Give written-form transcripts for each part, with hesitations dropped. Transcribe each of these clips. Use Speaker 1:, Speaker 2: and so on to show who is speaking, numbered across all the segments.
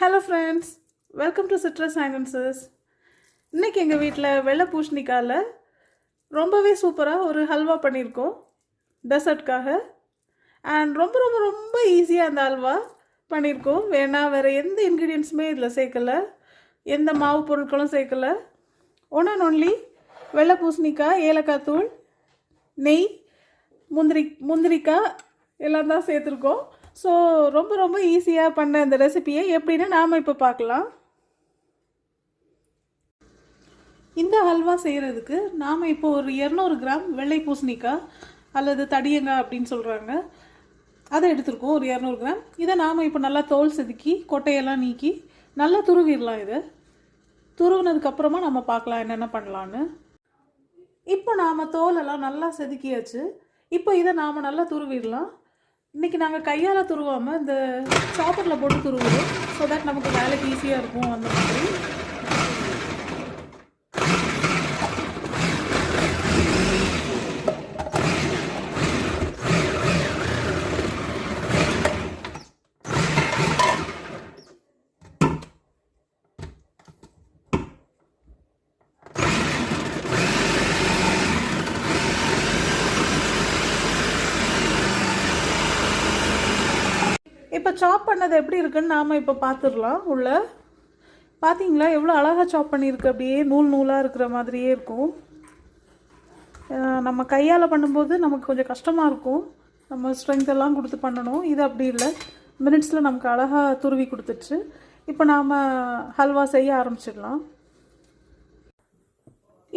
Speaker 1: Hello friends, welcome to citrus silencers. இன்றைக்கி எங்கள் வீட்டில் வெள்ளை பூசணிக்காயில் ரொம்பவே சூப்பராக ஒரு ஹல்வா பண்ணியிருக்கோம் டெசர்ட்காக. அண்ட் ரொம்ப ரொம்ப ரொம்ப ஈஸியாக அந்த ஹல்வா பண்ணியிருக்கோம். வேறு எந்த இன்க்ரீடியன்ஸுமே இதில் சேர்க்கலை, எந்த மாவு பொருட்களும் சேர்க்கலை. ஒன் அண்ட் ஒன்லி வெள்ளை பூசணிக்காய், ஏலக்காய் தூள், நெய், முந்திரிக்காய் எல்லாம் தான் சேர்த்துருக்கோம். ஸோ ரொம்ப ரொம்ப ஈஸியாக பண்ண இந்த ரெசிபியை எப்படின்னு நாம் இப்போ பார்க்கலாம். இந்த ஹல்வா செய்கிறதுக்கு நாம் இப்போ ஒரு 200 கிராம் வெள்ளை பூசணிக்காய் அல்லது தடியங்காய் அப்படின்னு சொல்கிறாங்க, அதை எடுத்துருக்கோம். ஒரு 200 கிராம். இதை நாம் இப்போ நல்லா தோல் செதுக்கி கொட்டையெல்லாம் நீக்கி நல்லா துருவிடலாம். இதை துருவினதுக்கப்புறமா நம்ம பார்க்கலாம் என்னென்ன பண்ணலான்னு. இப்போ நாம் தோலெல்லாம் நல்லா செதுக்கியாச்சு. இப்போ இதை நாம் நல்லா துருவிடலாம். இன்றைக்கி நாங்கள் கையால் துருவாமல் இந்த சாப்பரில் போட்டு துருவுறோம். ஸோ தட் நமக்கு வேலைக்கு ஈஸியாக இருக்கும். அந்த மாதிரி இப்போ சாப் பண்ணது எப்படி இருக்குன்னு நாம் இப்போ பார்த்துடலாம். உள்ள பார்த்தீங்களா எவ்வளோ அழகாக சாப் பண்ணியிருக்கு. அப்படியே நூல் நூலாக இருக்கிற மாதிரியே இருக்கும். நம்ம கையால் பண்ணும்போது நமக்கு கொஞ்சம் கஷ்டமாக இருக்கும், நம்ம ஸ்ட்ரென்த் எல்லாம் கொடுத்து பண்ணணும். இது அப்படி இல்லை, மினிட்ஸில் நமக்கு அழகாக துருவி கொடுத்துச்சு. இப்போ நாம் ஹல்வா செய்ய ஆரம்பிச்சிடலாம்.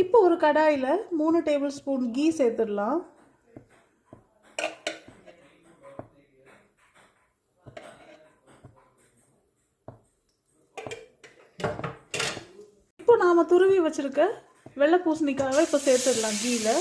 Speaker 1: இப்போ ஒரு கடாயில் 3 டேபிள் ஸ்பூன் கீ சேர்த்துடலாம். இப்போ நாம் துருவி வச்சுருக்க வெள்ளை பூசணிக்காவை இப்போ சேர்த்துடலாம் கீழ.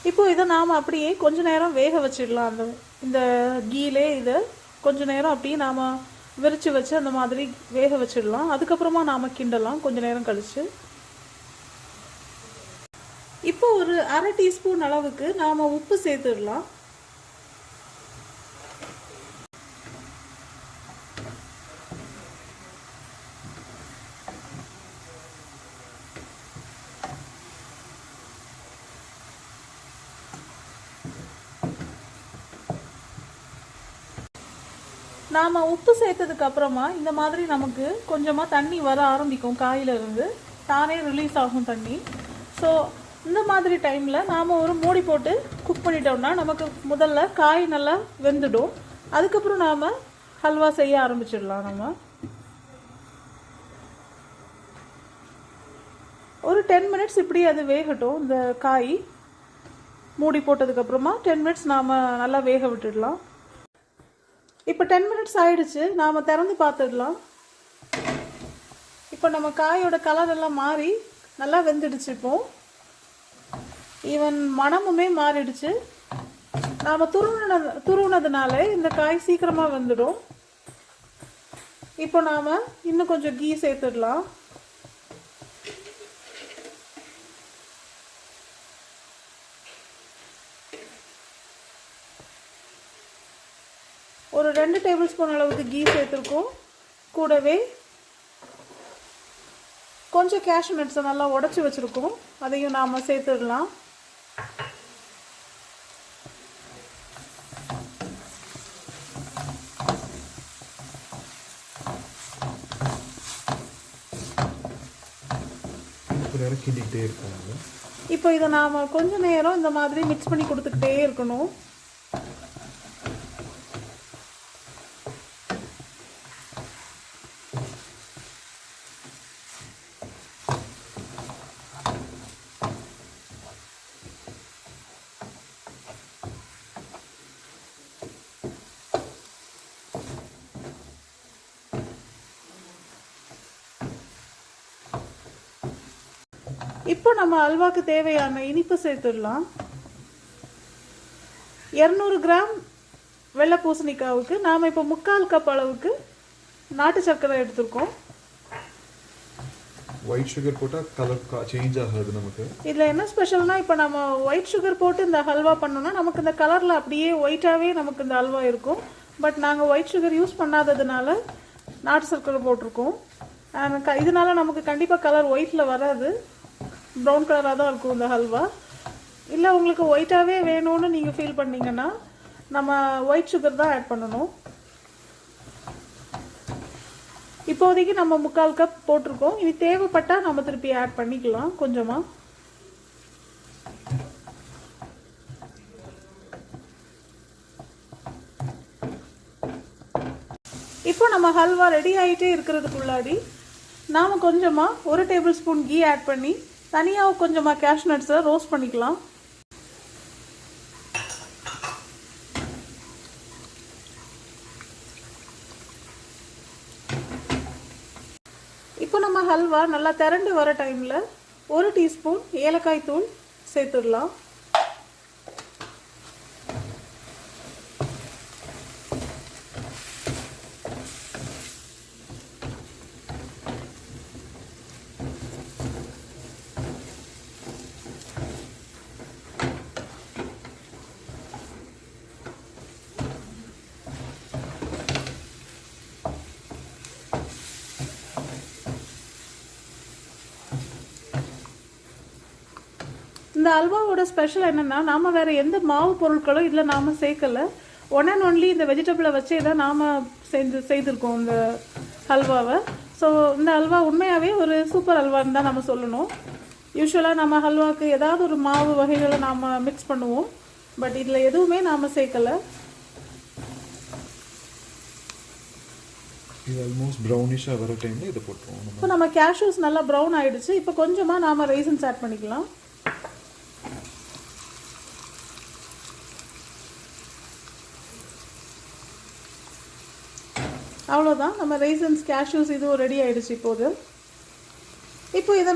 Speaker 1: இப்போ இதை நாம் அப்படியே கொஞ்ச நேரம் வேக வச்சிடலாம். இந்த கீலே இதை கொஞ்ச நேரம் அப்படியே நாம் விரித்து வச்சு அந்த மாதிரி வேக வச்சிடலாம். அதுக்கப்புறமா நாம் கிண்டலாம் கொஞ்ச நேரம் கழித்து. இப்போ ஒரு 1/2 டீஸ்பூன் அளவுக்கு நாம் உப்பு சேர்த்துடலாம். நாம் உப்பு சேர்த்ததுக்கு அப்புறமா இந்த மாதிரி நமக்கு கொஞ்சமாக தண்ணி வர ஆரம்பிக்கும். காயிலிருந்து தானே ரிலீஸ் ஆகும் தண்ணி. ஸோ இந்த மாதிரி டைமில் நாம் ஒரு மூடி போட்டு குக் பண்ணிட்டோம்னா நமக்கு முதல்ல காய் நல்லா வெந்துடும். அதுக்கப்புறம் நாம் ஹல்வா செய்ய ஆரம்பிச்சிடலாம். நம்ம ஒரு 10 மினிட்ஸ் இப்படி அது வேகட்டும். இந்த காய் மூடி போட்டதுக்கப்புறமா 10 மினிட்ஸ் நாம் நல்லா வேக விட்டுடலாம். இப்போ 10 மினிட்ஸ் ஆயிடுச்சு. நாம் திறந்து பார்த்துடலாம். இப்போ நம்ம காயோட கலர் எல்லாம் மாறி நல்லா வெந்துடுச்சு. இப்போ ஈவன் மணமுமே மாறிடுச்சு. நாம் துருவினதுனால இந்த காய் சீக்கிரமாக வெந்துடும். இப்போ நாம் இன்னும் கொஞ்சம் கீ சேர்த்துடலாம். ஒரு 2 டேபிள் ஸ்பூன் அளவுக்கு கீ சேர்த்துருக்கோம். கூடவே கொஞ்சம் கேஷ்யூ நட்ஸை நல்லா உடச்சி வச்சுருக்கோம், அதையும் நாம் சேர்த்துடலாம். இப்போ இதை நாம் கொஞ்ச நேரம் இந்த மாதிரி மிக்ஸ் பண்ணி கொடுத்துக்கிட்டே இருக்கணும். இப்போ நம்ம அல்வாக்கு தேவையான இனிப்பு சேர்த்துடலாம். 200 கிராம் வெள்ளை பூசணிக்காவுக்கு நாம் இப்போ 3/4 கப் அளவுக்கு நாட்டு சர்க்கரை எடுத்துருக்கோம்.
Speaker 2: ஒயிட் சுகர் போட்டால் கலர் சேஞ்ச் ஆகாது நமக்கு.
Speaker 1: இதில் என்ன ஸ்பெஷல்னால் இப்போ நம்ம ஒயிட் சுகர் போட்டு இந்த ஹல்வா பண்ணோன்னா நமக்கு இந்த கலரில் அப்படியே ஒயிட்டாகவே நமக்கு இந்த ஹல்வா இருக்கும். பட் நாங்கள் ஒயிட் சுகர் யூஸ் பண்ணாததுனால நாட்டு சர்க்கரை போட்டிருக்கோம். இதனால நமக்கு கண்டிப்பாக கலர் ஒயிட்டில் வராது, ப்ரௌன் கலராக தான் இருக்கும் இந்த ஹல்வா. இல்லை உங்களுக்கு ஒயிட்டாகவே வேணும்னு நீங்கள் ஃபீல் பண்ணிங்கன்னா நம்ம ஒயிட் சுகர் தான் ஆட் பண்ணணும். இப்போதைக்கு நம்ம 3/4 கப் போட்டிருக்கோம். இது தேவைப்பட்டால் நம்ம திருப்பி ஆட் பண்ணிக்கலாம் கொஞ்சமாக. இப்போ நம்ம ஹல்வா ரெடி ஆகிட்டே இருக்கிறதுக்குள்ளாடி நாம் கொஞ்சமாக 1 டேபிள் ஸ்பூன் கீ ஆட் பண்ணி தனியாக கொஞ்சமாக கேஷ்யூ நட்ஸை ரோஸ்ட் பண்ணிக்கலாம். இப்போ நம்ம ஹல்வா நல்லா திரண்டு வர டைமில் 1 டீஸ்பூன் ஏலக்காய் தூள் சேர்த்துடலாம். இந்த அல்வாவோட ஸ்பெஷல் என்னென்னா நாம் வேறு எந்த மாவு பொருட்களும் இதில் நாம் சேர்க்கலை. ஒன் அண்ட் ஒன்லி இந்த வெஜிடபிளை வச்சே தான் நாம் செய்திருக்கோம் இந்த ஹல்வாவை. ஸோ இந்த ஹல்வா உண்மையாகவே ஒரு சூப்பர் ஹல்வான்னு தான் நம்ம சொல்லணும். யூஸ்வலாக நம்ம ஹல்வாவுக்கு ஏதாவது ஒரு மாவு வகைகளை நாம் மிக்ஸ் பண்ணுவோம். பட் இதில் எதுவுமே நாம் சேர்க்கலை.
Speaker 2: இது ஆல்மோஸ்ட் ப்ரௌனிஷாக வர டைமில் இதை போட்டுருவோம்.
Speaker 1: இப்போ நம்ம கேஷ்யூஸ் நல்லா ப்ரௌன் ஆகிடுச்சு. இப்போ கொஞ்சமாக நாம் ரைசன்ஸ் ஆட் பண்ணிக்கலாம். அவ்வளோதான், நம்ம ரைசன்ஸ் கேஷ்யூஸ் இதுவும் ரெடி ஆகிடுச்சு. இப்போ இதை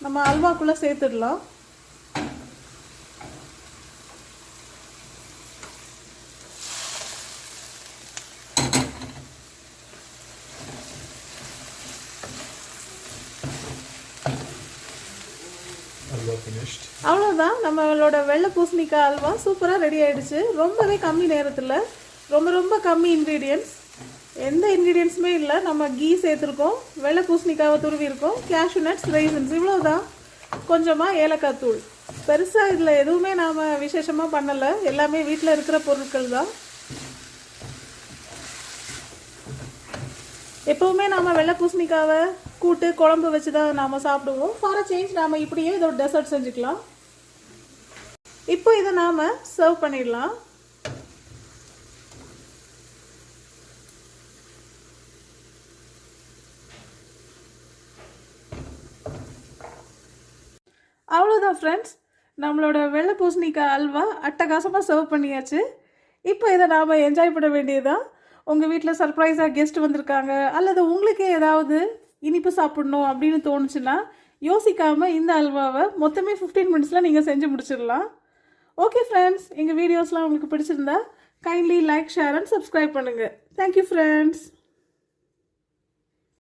Speaker 1: நம்ம அல்வாக்குள்ளே சேர்த்துடலாம். அவ்வளோதான், நம்மளோட வெள்ளை பூசணிக்காய் அல்வா சூப்பராக ரெடி ஆகிடுச்சு. ரொம்பவே கம்மி நேரத்தில், ரொம்ப கம்மி இன்க்ரீடியன்ட்ஸ், எந்த இன்க்ரீடியன்ஸுமே இல்லை. நம்ம கீ சேர்த்துருக்கோம், வெள்ளை பூசணிக்காவை துருவிருக்கோம், கேஷ்யூ நட்ஸ், ரைசன்ஸ், இவ்வளோதான். கொஞ்சமாக ஏலக்காய் தூள். பெருசாக இதில் எதுவுமே நாம் விசேஷமாக பண்ணலை, எல்லாமே வீட்டில் இருக்கிற பொருட்கள் தான். எப்போவுமே நாம் வெள்ளை பூசணிக்காவை கூட்டு குழம்பு வச்சு தான் நாம் சாப்பிடுவோம். ஃபார் அ சேஞ்ச் நாம் இப்படியே இதோட டெசர்ட் செஞ்சுக்கலாம். இப்போ இதை நாம் சர்வ் பண்ணிடலாம். அவ்வளோதான் ஃப்ரெண்ட்ஸ், நம்மளோட வெள்ளை பூசணிக்காய் அல்வா அட்டகாசமாக சர்வ் பண்ணியாச்சு. இப்போ இதை நாம் என்ஜாய் பண்ண வேண்டியதுதான். உங்கள் வீட்டில் சர்ப்ரைஸாக கெஸ்ட் வந்திருக்காங்க, அல்லது உங்களுக்கே ஏதாவது இனிப்பு சாப்பிடணும் அப்படின்னு தோணுச்சுன்னா யோசிக்காமல் இந்த அல்வாவை மொத்தமே 15 மினிட்ஸில் நீங்கள் செஞ்சு முடிச்சிடலாம். ஓகே ஃப்ரெண்ட்ஸ், எங்கள் வீடியோஸ்லாம் உங்களுக்கு பிடிச்சிருந்தா kindly like, share and subscribe பண்ணுங்கள். Thank you friends.